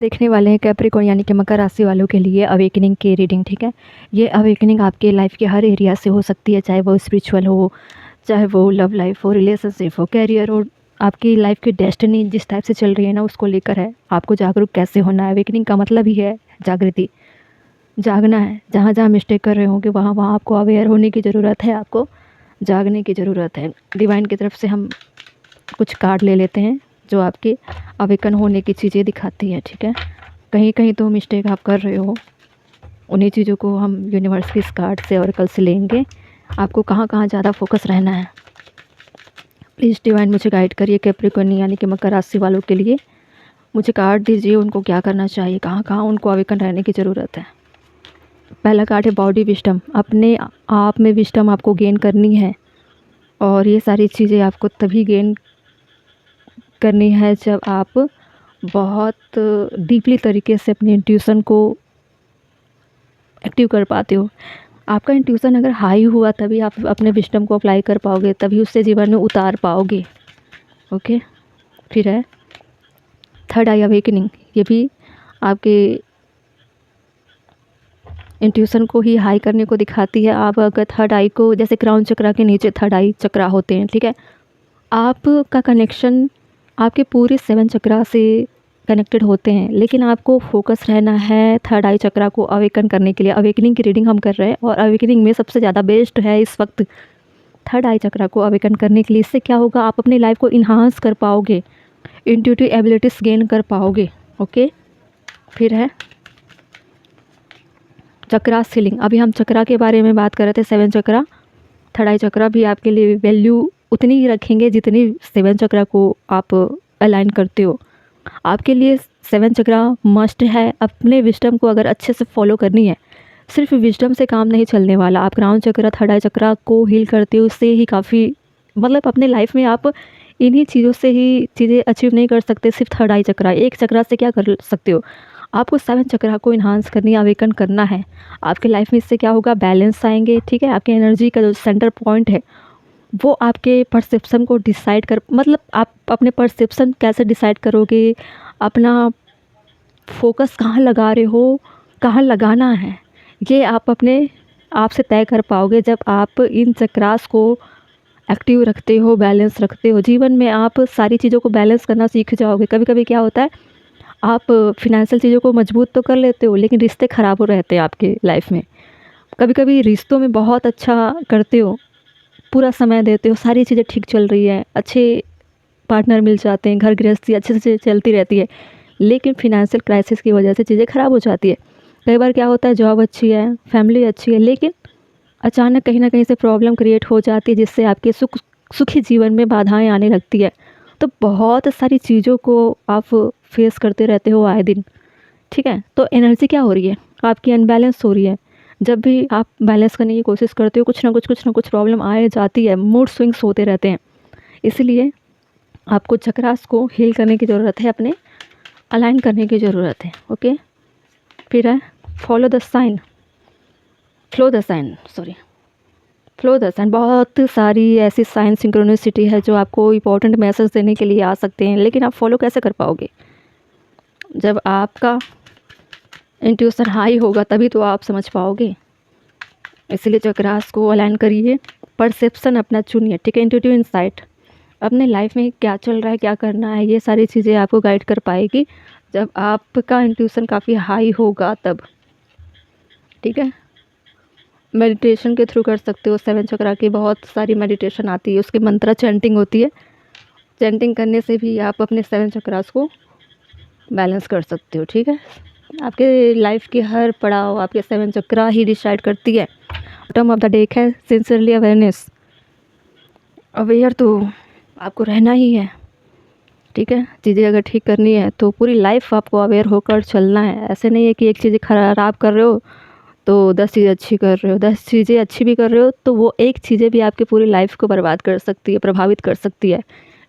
देखने वाले हैं कैप्रिकॉर्न यानी कि मकर राशि वालों के लिए अवेकनिंग की रीडिंग। ठीक है, ये अवेकनिंग आपके लाइफ के हर एरिया से हो सकती है, चाहे वो स्पिरिचुअल हो, चाहे वो लव लाइफ हो, रिलेशनशिप हो, कैरियर हो। आपकी लाइफ की डेस्टिनी जिस टाइप से चल रही है ना, उसको लेकर है। आपको जागरूक कैसे होना है, अवेकनिंग का मतलब ही है जागृति, जागना है। जहाँ जहाँ मिस्टेक कर रहे होंगे वहाँ वहाँ आपको अवेयर होने की ज़रूरत है, आपको जागने की ज़रूरत है। डिवाइन की तरफ से हम कुछ कार्ड ले लेते हैं जो आपके अवेकन होने की चीज़ें दिखाती है। ठीक है, कहीं कहीं तो मिस्टेक आप कर रहे हो, उन्हीं चीज़ों को हम यूनिवर्स के इस कार्ड से ऑरेकल से लेंगे। आपको कहाँ कहाँ ज़्यादा फोकस रहना है, प्लीज़ डिवाइन मुझे गाइड करिए। कैप्रिकॉर्न यानी कि मकर राशि वालों के लिए मुझे कार्ड दीजिए, उनको क्या करना चाहिए, कहाँ कहाँ उनको अवेकन रहने की ज़रूरत है। पहला कार्ड है बॉडी विस्डम। अपने आप में विस्डम आपको गेन करनी है, और ये सारी चीज़ें आपको तभी गेन करनी है जब आप बहुत डीपली तरीके से अपने इंट्यूशन को एक्टिव कर पाते हो। आपका इंट्यूशन अगर हाई हुआ तभी आप अपने विस्डम को अप्लाई कर पाओगे, तभी उससे जीवन में उतार पाओगे। ओके, फिर है थर्ड आई अवेकनिंग। ये भी आपके इंट्यूशन को ही हाई करने को दिखाती है। आप अगर थर्ड आई को, जैसे क्राउन चक्रा के नीचे थर्ड आई चक्रा होते हैं, ठीक है, आपका कनेक्शन आपके पूरे 7 चक्रा से कनेक्टेड होते हैं, लेकिन आपको फोकस रहना है थर्ड आई चक्रा को अवेकन करने के लिए। अवेकनिंग की रीडिंग हम कर रहे हैं, और अवेकनिंग में सबसे ज़्यादा बेस्ट है इस वक्त थर्ड आई चक्रा को अवेकन करने के लिए। इससे क्या होगा, आप अपनी लाइफ को इन्हांस कर पाओगे, इंट्यूटिव एबिलिटीज़ गेन कर पाओगे। ओके, फिर है चक्रा सीलिंग। अभी हम चक्रा के बारे में बात कर रहे थे, 7 चक्रा। थर्ड आई चक्रा भी आपके लिए वैल्यू उतनी ही रखेंगे जितनी 7 चक्रा को आप अलाइन करते हो। आपके लिए 7 चक्रा मस्ट है। अपने विजडम को अगर अच्छे से फॉलो करनी है, सिर्फ विजडम से काम नहीं चलने वाला। आप क्राउन चक्रा, थर्ड आई चक्रा को हील करते हो, उससे ही काफ़ी, मतलब अपने लाइफ में आप इन्हीं चीज़ों से ही चीज़ें अचीव नहीं कर सकते। सिर्फ थर्ड आई चक्रा, एक चक्रा से क्या कर सकते हो, आपको 7 चक्रा को इन्हांस करनी, अवेकन करना है। आपके लाइफ में इससे क्या होगा, बैलेंस आएंगे। ठीक है, आपके एनर्जी का जो सेंटर पॉइंट है वो आपके परसेप्शन को डिसाइड कर, मतलब आप अपने परसेप्शन कैसे डिसाइड करोगे, अपना फोकस कहाँ लगा रहे हो, कहाँ लगाना है, ये आप अपने आप से तय कर पाओगे जब आप इन चक्रास को एक्टिव रखते हो, बैलेंस रखते हो। जीवन में आप सारी चीज़ों को बैलेंस करना सीख जाओगे। कभी कभी क्या होता है, आप फिनेंशियल चीज़ों को मजबूत तो कर लेते हो, लेकिन रिश्ते ख़राब हो रहते हैं आपके लाइफ में। कभी कभी रिश्तों में बहुत अच्छा करते हो, पूरा समय देते हो, सारी चीज़ें ठीक चल रही है, अच्छे पार्टनर मिल जाते हैं, घर गृहस्थी अच्छे से चलती रहती है, लेकिन फिनेंशियल क्राइसिस की वजह से चीज़ें ख़राब हो जाती है। कई बार क्या होता है, जॉब अच्छी है, फैमिली अच्छी है, लेकिन अचानक कहीं ना कहीं से प्रॉब्लम क्रिएट हो जाती है, जिससे आपके सुखी जीवन में बाधाएं आने लगती है। तो बहुत सारी चीज़ों को आप फेस करते रहते हो आए दिन। ठीक है, तो एनर्जी क्या हो रही है, आपकी अनबैलेंस हो रही है। जब भी आप बैलेंस करने की कोशिश करते हो, कुछ ना कुछ प्रॉब्लम आए जाती है, मूड स्विंग्स होते रहते हैं। इसलिए आपको चक्रास को हील करने की ज़रूरत है, अपने अलाइन करने की ज़रूरत है। ओके, फिर है follow the sign, flow the sign, sorry, flow the sign. बहुत सारी ऐसी साइन सिंक्रोनिसिटी है जो आपको इंपॉर्टेंट मैसेज देने के लिए आ सकते हैं, लेकिन आप फॉलो कैसे कर पाओगे, जब आपका इंट्यूशन हाई होगा तभी तो आप समझ पाओगे। इसलिए चक्रास को अलाइन करिए, परसेप्शन अपना चुनिए। ठीक है, इंट्यूटिव इंसाइट, अपने लाइफ में क्या चल रहा है, क्या करना है, ये सारी चीज़ें आपको गाइड कर पाएगी जब आपका इंट्यूशन काफ़ी हाई होगा तब। ठीक है, मेडिटेशन के थ्रू कर सकते हो। 7 चक्रा की बहुत सारी मेडिटेशन आती है, उसकी मंत्रा चैंटिंग होती है। चैंटिंग करने से भी आप अपने 7 चक्रास को बैलेंस कर सकते हो। ठीक है, आपके लाइफ की हर पड़ाव आपके 7 चक्रा ही डिसाइड करती है। टर्म ऑफ द डेक है सिंसियरली अवेयरनेस। अवेयर तो आपको रहना ही है। ठीक है, चीज़ें अगर ठीक करनी है तो पूरी लाइफ आपको अवेयर होकर चलना है। ऐसे नहीं है कि एक चीज़ खराब कर रहे हो तो 10 चीज़ें अच्छी कर रहे हो, 10 चीज़ें अच्छी भी कर रहे हो तो वो एक चीज़ें भी आपकी पूरी लाइफ को बर्बाद कर सकती है, प्रभावित कर सकती है।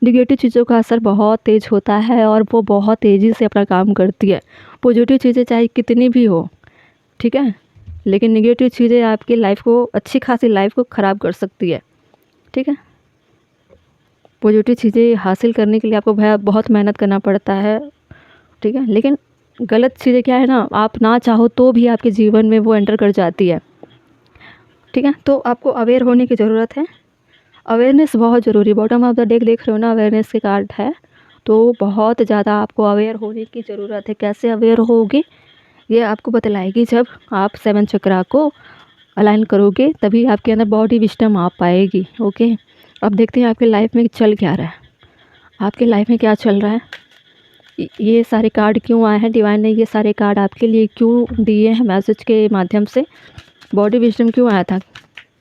निगेटिव चीज़ों का असर बहुत तेज़ होता है और वो बहुत तेज़ी से अपना काम करती है। पॉजिटिव चीज़ें चाहे कितनी भी हो, ठीक है, लेकिन निगेटिव चीज़ें आपकी लाइफ को, अच्छी खासी लाइफ को ख़राब कर सकती है। ठीक है, पॉजिटिव चीज़ें हासिल करने के लिए आपको बहुत मेहनत करना पड़ता है। ठीक है, लेकिन गलत चीज़ें क्या है ना, आप ना चाहो तो भी आपके जीवन में वो एंटर कर जाती है, ठीक है। तो आपको अवेयर होने की ज़रूरत है, अवेयरनेस बहुत ज़रूरी। बॉटम ऑफ द डेक देख रहे हो ना, अवेयरनेस के कार्ड है, तो बहुत ज़्यादा आपको अवेयर होने की ज़रूरत है। कैसे अवेयर होगे ये आपको बतलाएगी जब आप 7 चक्रा को अलाइन करोगे, तभी आपके अंदर बॉडी विजडम आ पाएगी। ओके, अब देखते हैं आपके लाइफ में चल क्या रहा है, आपके लाइफ में क्या चल रहा है। ये सारे कार्ड क्यों आए हैं, डिवाइन ने ये सारे कार्ड आपके लिए क्यों दिए हैं मैसेज के माध्यम से, बॉडी विजडम क्यों आया था,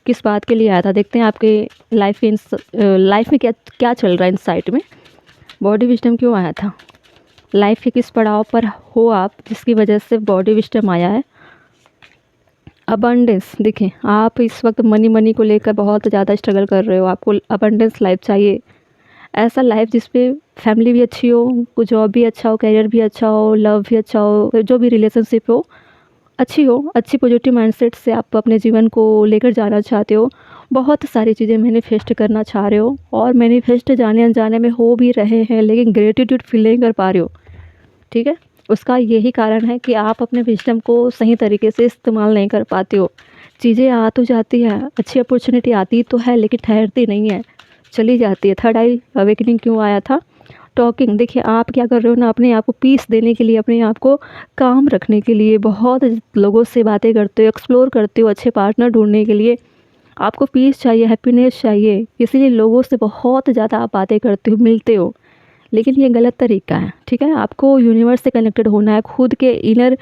किस बात के लिए आया था। देखते हैं आपके लाइफ में क्या क्या चल रहा है इन साइड में, बॉडी विजडम क्यों आया था, लाइफ के किस पड़ाव पर हो आप जिसकी वजह से बॉडी विजडम आया है। अबंडेंस, देखें आप इस वक्त मनी को लेकर बहुत ज़्यादा स्ट्रगल कर रहे हो, आपको अबंडेंस लाइफ चाहिए, ऐसा लाइफ जिस पे फैमिली भी अच्छी हो, कुछ जॉब भी अच्छा हो, करियर भी अच्छा हो, लव भी अच्छा हो, जो भी रिलेशनशिप हो अच्छी हो, अच्छी पॉजिटिव माइंडसेट से आप अपने जीवन को लेकर जाना चाहते हो, बहुत सारी चीज़ें मैनिफेस्ट करना चाह रहे हो और मैनिफेस्ट जाने अनजाने में हो भी रहे हैं, लेकिन ग्रेटिट्यूड फील नहीं कर पा रहे हो, ठीक है। उसका यही कारण है कि आप अपने विजडम को सही तरीके से इस्तेमाल नहीं कर पाते हो। चीज़ें आ तो जाती है, अच्छी अपॉर्चुनिटी आती तो है, लेकिन ठहरती नहीं है, चली जाती है। थर्ड आई अवेकनिंग क्यों आया था, टॉकिंग, देखिए आप क्या कर रहे हो ना, अपने आप को पीस देने के लिए, अपने आप को काम रखने के लिए बहुत लोगों से बातें करते हो, एक्सप्लोर करते हो अच्छे पार्टनर ढूंढने के लिए, आपको पीस चाहिए, हैप्पीनेस चाहिए, इसीलिए लोगों से बहुत ज़्यादा आप बातें करते हो, मिलते हो, लेकिन ये गलत तरीका है, ठीक है। आपको यूनिवर्स से कनेक्टेड होना है, खुद के इनर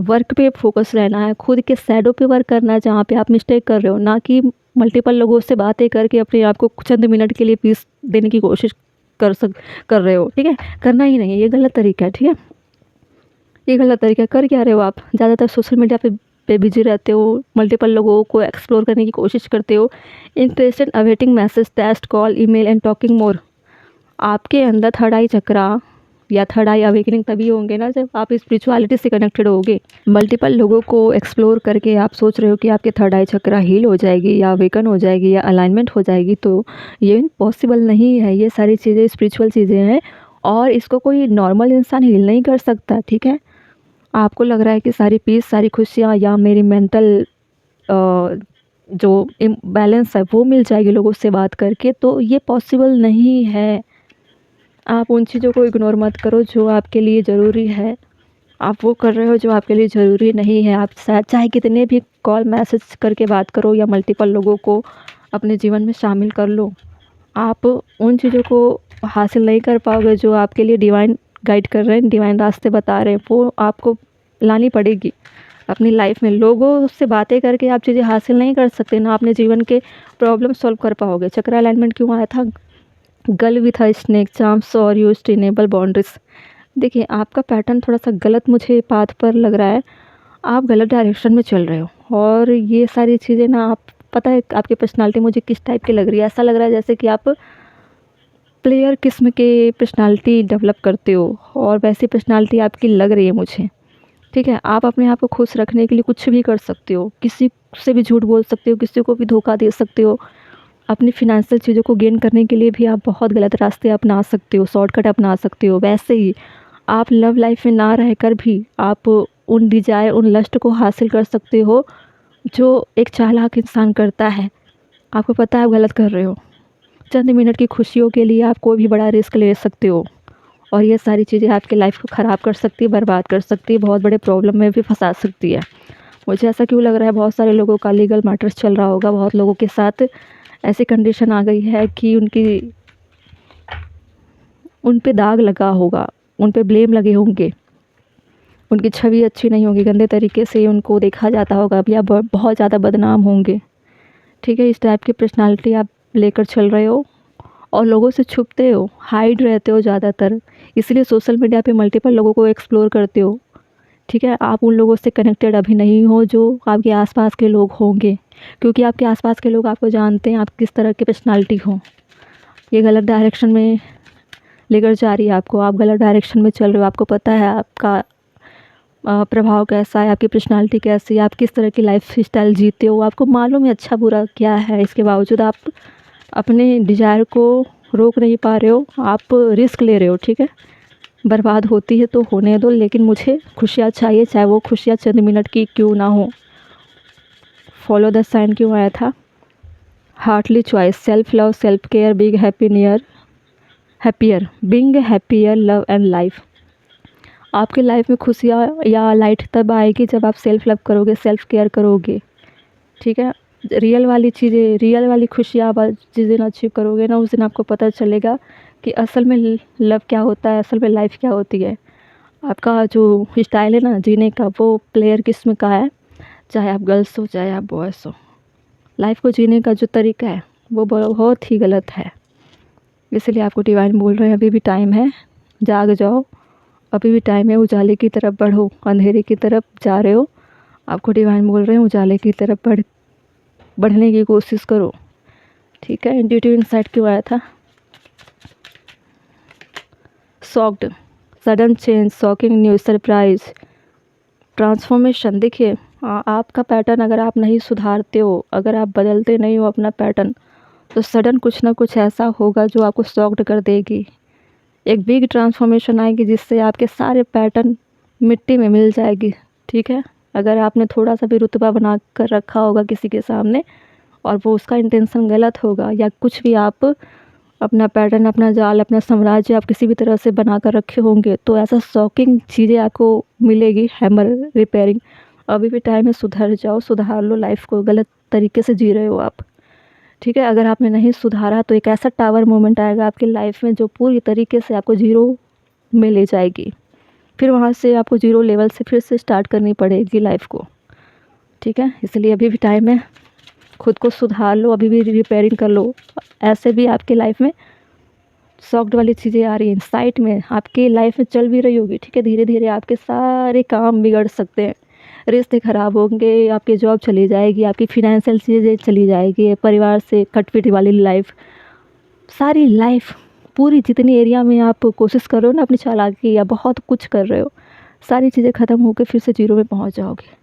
वर्क पे फोकस रहना है, खुद के शैडो पे वर्क करना है जहाँ पे आप मिस्टेक कर रहे हो, ना कि मल्टीपल लोगों से बातें करके अपने आप को चंद मिनट के लिए पीस देने की कोशिश कर रहे हो, ठीक है। करना ही नहीं है, ये गलत तरीका है, ठीक है, ये गलत तरीका है। कर क्या रहे हो आप, ज़्यादातर सोशल मीडिया पे बिजी रहते हो, मल्टीपल लोगों को एक्सप्लोर करने की कोशिश करते हो, interested awaiting message, text, call, email and talking मोर। आपके अंदर थर्ड आई चक्रा या थर्ड आई अवेकनिंग तभी होंगे ना जब आप स्पिरिचुअलिटी से कनेक्टेड होगे। मल्टीपल लोगों को एक्सप्लोर करके आप सोच रहे हो कि आपके थर्ड आई चक्रा हील हो जाएगी या अवेकन हो जाएगी या अलाइनमेंट हो जाएगी, तो ये पॉसिबल नहीं है। ये सारी चीज़ें स्पिरिचुअल चीज़ें हैं और इसको कोई नॉर्मल इंसान हील नहीं कर सकता, ठीक है। आपको लग रहा है कि सारी पीस, सारी खुशियाँ या मेरी मेंटल जो बैलेंस है वो मिल जाएगी लोगों से बात करके, तो ये पॉसिबल नहीं है। आप उन चीज़ों को इग्नोर मत करो जो आपके लिए ज़रूरी है, आप वो कर रहे हो जो आपके लिए ज़रूरी नहीं है। आप चाहे कितने भी कॉल मैसेज करके बात करो या मल्टीपल लोगों को अपने जीवन में शामिल कर लो, आप उन चीज़ों को हासिल नहीं कर पाओगे जो आपके लिए डिवाइन गाइड कर रहे हैं, डिवाइन रास्ते बता रहे हैं, वो आपको लानी पड़ेगी अपनी लाइफ में। लोगों से बातें करके आप चीज़ें हासिल नहीं कर सकते, ना अपने जीवन के प्रॉब्लम सॉल्व कर पाओगे। चक्र अलाइनमेंट क्यों आया था, girl with a snake charms और यूज टू इनेबल बाउंड्रीज। देखिए आपका पैटर्न थोड़ा सा गलत मुझे पाथ पर लग रहा है, आप गलत डायरेक्शन में चल रहे हो और ये सारी चीज़ें ना, आप पता है आपकी पर्सनालिटी मुझे किस टाइप की लग रही है, ऐसा लग रहा है जैसे कि आप प्लेयर किस्म के पर्सनालिटी डेवलप करते हो और वैसी पर्सनालिटी आपकी लग रही है मुझे, ठीक है। आप अपने आप को खुश रखने के लिए कुछ भी कर सकते हो, किसी से भी झूठ बोल सकते हो, किसी को भी धोखा दे सकते हो, अपनी फिनेंशियल चीज़ों को गेन करने के लिए भी आप बहुत गलत रास्ते अपना सकते हो, शॉर्टकट अपना सकते हो। वैसे ही आप लव लाइफ में ना रहकर भी आप उन डिज़ायर, उन लस्ट को हासिल कर सकते हो जो एक चालाक इंसान करता है। आपको पता है आप गलत कर रहे हो, चंद मिनट की खुशियों के लिए आप कोई भी बड़ा रिस्क ले सकते हो और ये सारी चीज़ें आपकी लाइफ को ख़राब कर सकती है, बर्बाद कर सकती है, बहुत बड़े प्रॉब्लम में भी फंसा सकती है। मुझे ऐसा क्यों लग रहा है, बहुत सारे लोगों का लीगल मैटर्स चल रहा होगा, बहुत लोगों के साथ ऐसी कंडीशन आ गई है कि उन पे दाग लगा होगा, उन पे ब्लेम लगे होंगे, उनकी छवि अच्छी नहीं होगी, गंदे तरीके से उनको देखा जाता होगा या बहुत ज़्यादा बदनाम होंगे, ठीक है। इस टाइप की पर्सनालिटी आप लेकर चल रहे हो और लोगों से छुपते हो, हाइड रहते हो ज़्यादातर, इसलिए सोशल मीडिया पे मल्टीपल लोगों को एक्सप्लोर करते हो, ठीक है। आप उन लोगों से कनेक्टेड अभी नहीं हो जो आपके आसपास के लोग होंगे, क्योंकि आपके आसपास के लोग आपको जानते हैं आप किस तरह की पर्सनालिटी हो। ये गलत डायरेक्शन में लेकर जा रही है आपको, आप गलत डायरेक्शन में चल रहे हो, आपको पता है आपका प्रभाव कैसा है, आपकी पर्सनालिटी कैसी है, आप किस तरह की लाइफ स्टाइल जीते हो, आपको मालूम है अच्छा बुरा क्या है। इसके बावजूद आप अपने डिज़ायर को रोक नहीं पा रहे हो, आप रिस्क ले रहे हो, ठीक है। बर्बाद होती है तो होने दो, लेकिन मुझे खुशियाँ चाहिए, चाहे वो खुशियाँ चंद मिनट की क्यों ना हो। फॉलो द साइन क्यों आया था? Heartly choice, self love, self care, big happier, being happier, love and life. आपकी लाइफ में खुशियाँ या लाइट तब आएगी जब आप सेल्फ लव करोगे, सेल्फ केयर करोगे, ठीक है। रियल वाली चीज़ें, रियल वाली खुशियाँ आप जिस दिन अचीव करोगे ना, उस दिन आपको पता चलेगा कि असल में लव क्या होता है, असल में लाइफ क्या होती है। आपका जो स्टाइल है ना जीने का, वो प्लेयर किस्म का है, चाहे आप गर्ल्स हो चाहे आप बॉयज़ हो। लाइफ को जीने का जो तरीका है वो बहुत ही गलत है। इसलिए आपको डिवाइन बोल रहे हैं अभी भी टाइम है, जाग जाओ, अभी भी टाइम है, उजाले की तरफ बढ़ो, अंधेरे की तरफ जा रहे हो। आपको डिवाइन बोल रहे हैं उजाले की तरफ बढ़ने की कोशिश करो, ठीक है। इंट्यूटिव इनसाइट क्यों आया था? Shocked, sudden change, shocking news, surprise, transformation. देखिए आपका पैटर्न अगर आप नहीं सुधारते हो, अगर आप बदलते नहीं हो अपना पैटर्न, तो सडन कुछ ना कुछ ऐसा होगा जो आपको शॉक्ड कर देगी। एक बिग ट्रांसफॉर्मेशन आएगी जिससे आपके सारे पैटर्न मिट्टी में मिल जाएगी, ठीक है। अगर आपने थोड़ा सा भी रुतबा बना कर रखा होगा किसी के सामने और वो उसका इंटेंशन गलत होगा, या कुछ भी आप अपना पैटर्न, अपना जाल, अपना साम्राज्य आप किसी भी तरह से बना कर रखे होंगे, तो ऐसा शॉकिंग चीज़ें आपको मिलेगी। हैमर रिपेयरिंग, अभी भी टाइम है, सुधर जाओ, सुधार लो लाइफ को, गलत तरीके से जी रहे हो आप, ठीक है। अगर आपने नहीं सुधारा तो एक ऐसा टावर मोमेंट आएगा आपकी लाइफ में जो पूरी तरीके से आपको जीरो में ले जाएगी। फिर वहाँ से आपको जीरो लेवल से फिर से स्टार्ट करनी पड़ेगी लाइफ को, ठीक है। इसलिए अभी भी टाइम है, खुद को सुधार लो, अभी भी रिपेयरिंग कर लो। ऐसे भी आपकी लाइफ में शॉक्ड वाली चीज़ें आ रही हैं, साइट में आपकी लाइफ में चल भी रही होगी, ठीक है। धीरे धीरे आपके सारे काम बिगड़ सकते हैं, रिश्ते ख़राब होंगे, आपकी जॉब चली जाएगी, आपकी फिनेंशियल चीज़ें चली जाएगी, परिवार से कटपिट वाली लाइफ, सारी लाइफ पूरी जितनी एरिया में आप कोशिश कर रहे हो ना अपनी चालाकी या बहुत कुछ कर रहे हो, सारी चीज़ें ख़त्म होकर फिर से जीरो में पहुंच जाओगे।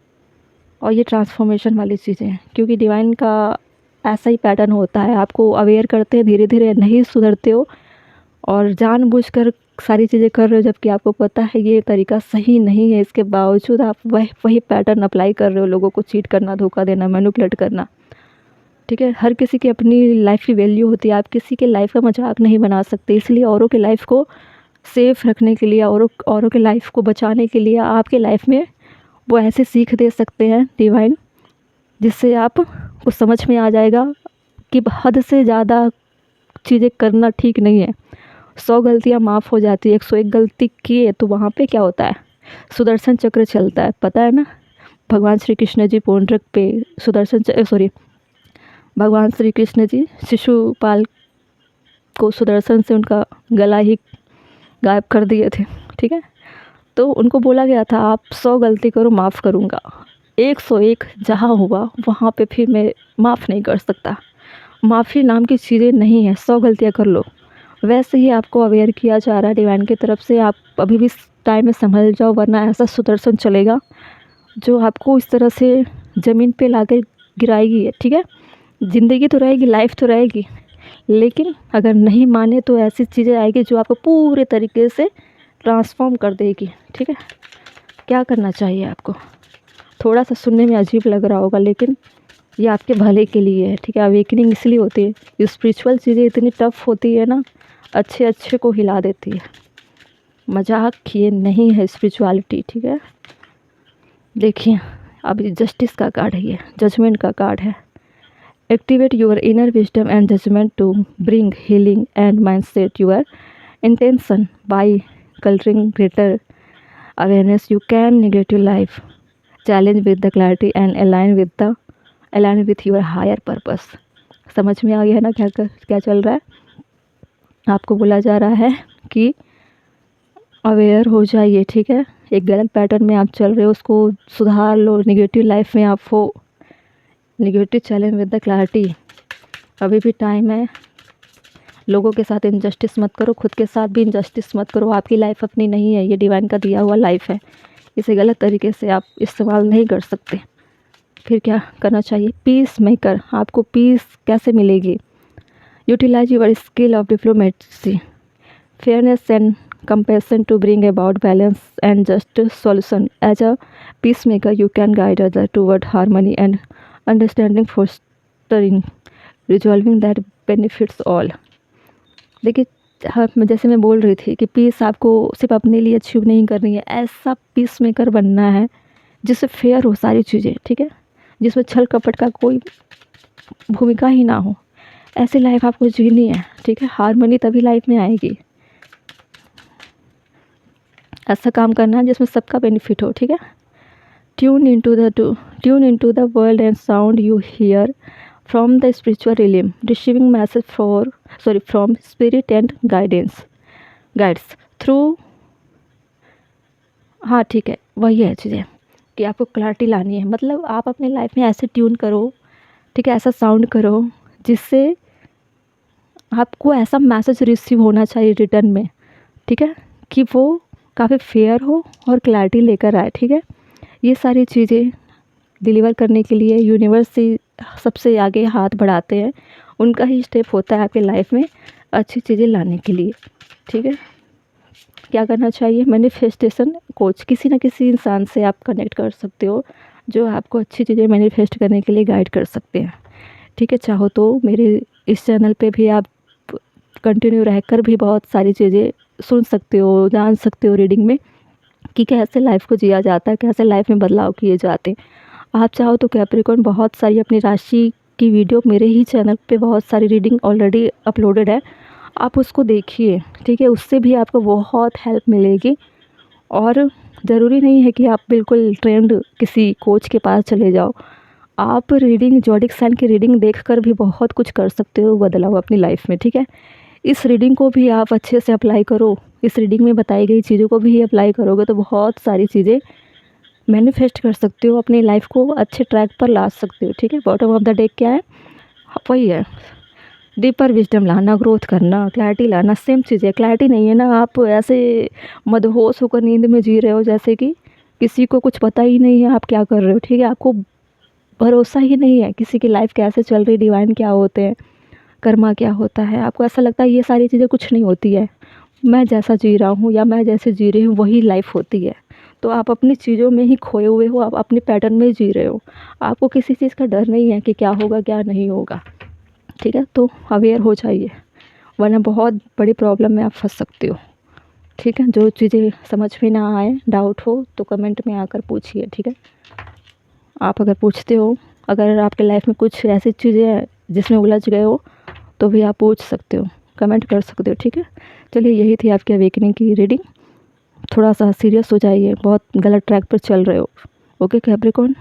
और ये ट्रांसफॉर्मेशन वाली चीज़ें हैं, क्योंकि डिवाइन का ऐसा ही पैटर्न होता है, आपको अवेयर करते हैं, धीरे धीरे नहीं सुधरते हो और जानबूझकर सारी चीज़ें कर रहे हो, जबकि आपको पता है ये तरीका सही नहीं है, इसके बावजूद आप वही पैटर्न अप्लाई कर रहे हो, लोगों को चीट करना, धोखा देना, मैनिपुलेट करना, ठीक है। हर किसी की अपनी लाइफ की वैल्यू होती है, आप किसी के लाइफ का मजाक नहीं बना सकते। इसलिए औरों के लाइफ को सेफ रखने के लिए, औरों के लाइफ को बचाने के लिए आपके लाइफ में वो ऐसे सीख दे सकते हैं डिवाइन, जिससे आप को समझ में आ जाएगा कि हद से ज़्यादा चीज़ें करना ठीक नहीं है। 100 गलतियाँ माफ़ हो जाती है, 101 गलती किए तो वहाँ पे क्या होता है, सुदर्शन चक्र चलता है, पता है ना। भगवान श्री कृष्ण जी पौंड्रक पे भगवान श्री कृष्ण जी शिशुपाल को सुदर्शन से उनका गला ही गायब कर दिए थे, ठीक है। तो उनको बोला गया था आप 100 गलती करो माफ़ करूँगा, 101 जहाँ हुआ वहाँ पे फिर मैं माफ़ नहीं कर सकता। माफ़ी नाम की चीज़ें नहीं है, 100 गलतियाँ कर लो। वैसे ही आपको अवेयर किया जा रहा है डिवाइन की तरफ से, आप अभी भी टाइम में संभल जाओ, वरना ऐसा सुदर्शन चलेगा जो आपको इस तरह से ज़मीन पे लाकर गिराएगी, ठीक है। ज़िंदगी तो रहेगी, लाइफ तो रहेगी, लेकिन अगर नहीं माने तो ऐसी चीज़ें आएगी जो आपको पूरे तरीके से ट्रांसफॉर्म कर देगी, ठीक है। क्या करना चाहिए आपको? थोड़ा सा सुनने में अजीब लग रहा होगा, लेकिन ये आपके भले के लिए है, ठीक है। अवेकनिंग इसलिए होती है, ये स्पिरिचुअल चीज़ें इतनी टफ होती है ना, अच्छे अच्छे को हिला देती है। मजाक ये नहीं है स्पिरिचुअलिटी, ठीक है। देखिए अब जस्टिस का कार्ड है, ये जजमेंट का कार्ड है। Activate your inner wisdom and judgement to bring healing and mindset your intention by culturing greater awareness you can negative life challenge with the clarity and align with your higher purpose. समझ में आ गया ना क्या चल रहा है? आपको बोला जा रहा है कि अवेयर हो जाइए, ठीक है। एक गलत पैटर्न में आप चल रहे हो, उसको सुधार लो। नेगेटिव लाइफ में आप हो, negative challenge with the clarity. अभी भी टाइम है, लोगों के साथ इनजस्टिस मत करो, खुद के साथ भी इनजस्टिस मत करो। आपकी लाइफ अपनी नहीं है, ये डिवाइन का दिया हुआ लाइफ है, इसे गलत तरीके से आप इस्तेमाल नहीं कर सकते। फिर क्या करना चाहिए? Peace maker. आपको पीस कैसे मिलेगी? Utilise your skill of diplomacy, fairness and compassion to bring about balance and just solution. As a peacemaker, you can guide others toward harmony and understanding, fostering, resolving that benefits all. देखिए, हाँ, जैसे मैं बोल रही थी कि piece आपको सिर्फ अपने लिए अचीव नहीं करनी है, ऐसा पीस मेकर बनना है जिससे फेयर हो सारी चीज़ें, ठीक है, जिसमें छल कपट का कोई भूमिका ही ना हो। ऐसी लाइफ आपको जीनी है, ठीक है। हारमोनी तभी लाइफ में आएगी। ऐसा काम करना है जिसमें सबका बेनिफिट हो, ठीक है। Tune into the world and sound you here from the spiritual realm, receiving message from spirit and guides through. हाँ, ठीक है, वही है चीज़ें कि आपको क्लैरिटी लानी है। मतलब आप अपने लाइफ में ऐसे ट्यून करो, ठीक है, ऐसा साउंड करो जिससे आपको ऐसा मैसेज रिसीव होना चाहिए रिटर्न में, ठीक है, कि वो काफ़ी फेयर हो और क्लैरिटी लेकर आए, ठीक है। ये सारी चीज़ें डिलीवर करने के लिए यूनिवर्स से सबसे आगे हाथ बढ़ाते हैं, उनका ही स्टेप होता है आपके लाइफ में अच्छी चीज़ें लाने के लिए, ठीक है। क्या करना चाहिए? मैनिफेस्टेशन कोच, किसी न किसी इंसान से आप कनेक्ट कर सकते हो जो आपको अच्छी चीज़ें मैनिफेस्ट करने के लिए गाइड कर सकते हैं, ठीक है। चाहो तो मेरे इस चैनल पे भी आप कंटिन्यू रहकर भी बहुत सारी चीज़ें सुन सकते हो, जान सकते हो रीडिंग में कि कैसे लाइफ को जिया जाता है, कैसे लाइफ में बदलाव किए जाते हैं। आप चाहो तो कैप्रिकॉर्न बहुत सारी अपनी राशि की वीडियो मेरे ही चैनल पे बहुत सारी रीडिंग ऑलरेडी अपलोडेड है, आप उसको देखिए, ठीक है। उससे भी आपको बहुत हेल्प मिलेगी और ज़रूरी नहीं है कि आप बिल्कुल ट्रेंड किसी कोच के पास चले जाओ। आप रीडिंग जॉडिक साइन की रीडिंग देखकर भी बहुत कुछ कर सकते हो बदलाव अपनी लाइफ में, ठीक है। इस रीडिंग को भी आप अच्छे से अप्लाई करो, इस रीडिंग में बताई गई चीज़ों को भी अप्लाई करोगे तो बहुत सारी चीज़ें मैनिफेस्ट कर सकते हो, अपनी लाइफ को अच्छे ट्रैक पर ला सकते हो, ठीक है। बॉटम ऑफ द डेक क्या है? वही है, डीपर विजडम लाना, ग्रोथ करना, क्लैरिटी लाना, सेम चीज़ है। क्लैरिटी नहीं है ना, आप ऐसे मदहोश होकर नींद में जी रहे हो जैसे कि किसी को कुछ पता ही नहीं है आप क्या कर रहे हो, ठीक है। आपको भरोसा ही नहीं है किसी की लाइफ कैसे चल रही, डिवाइन क्या होते हैं, कर्मा क्या होता है। आपको ऐसा लगता है ये सारी चीज़ें कुछ नहीं होती है, मैं जैसा जी रहा हूँ या मैं जैसे जी रही हूँ वही लाइफ होती है। तो आप अपनी चीज़ों में ही खोए हुए हो, आप अपने पैटर्न में जी रहे हो, आपको किसी चीज़ का डर नहीं है कि क्या होगा क्या नहीं होगा, ठीक है। तो अवेयर हो जाइए, वरना बहुत बड़ी प्रॉब्लम में आप फंस सकते हो, ठीक है। जो चीज़ें समझ में ना आए, डाउट हो तो कमेंट में आकर पूछिए, ठीक है। आप अगर पूछते हो, अगर आपके लाइफ में कुछ ऐसी चीज़ें हैं जिसमें उलझ गए हो तो भी आप पूछ सकते हो, कमेंट कर सकते हो, ठीक है। चलिए, यही थी आपकी अवेकनिंग की रीडिंग। थोड़ा सा सीरियस हो जाइए, बहुत गलत ट्रैक पर चल रहे हो। Okay Capricorn.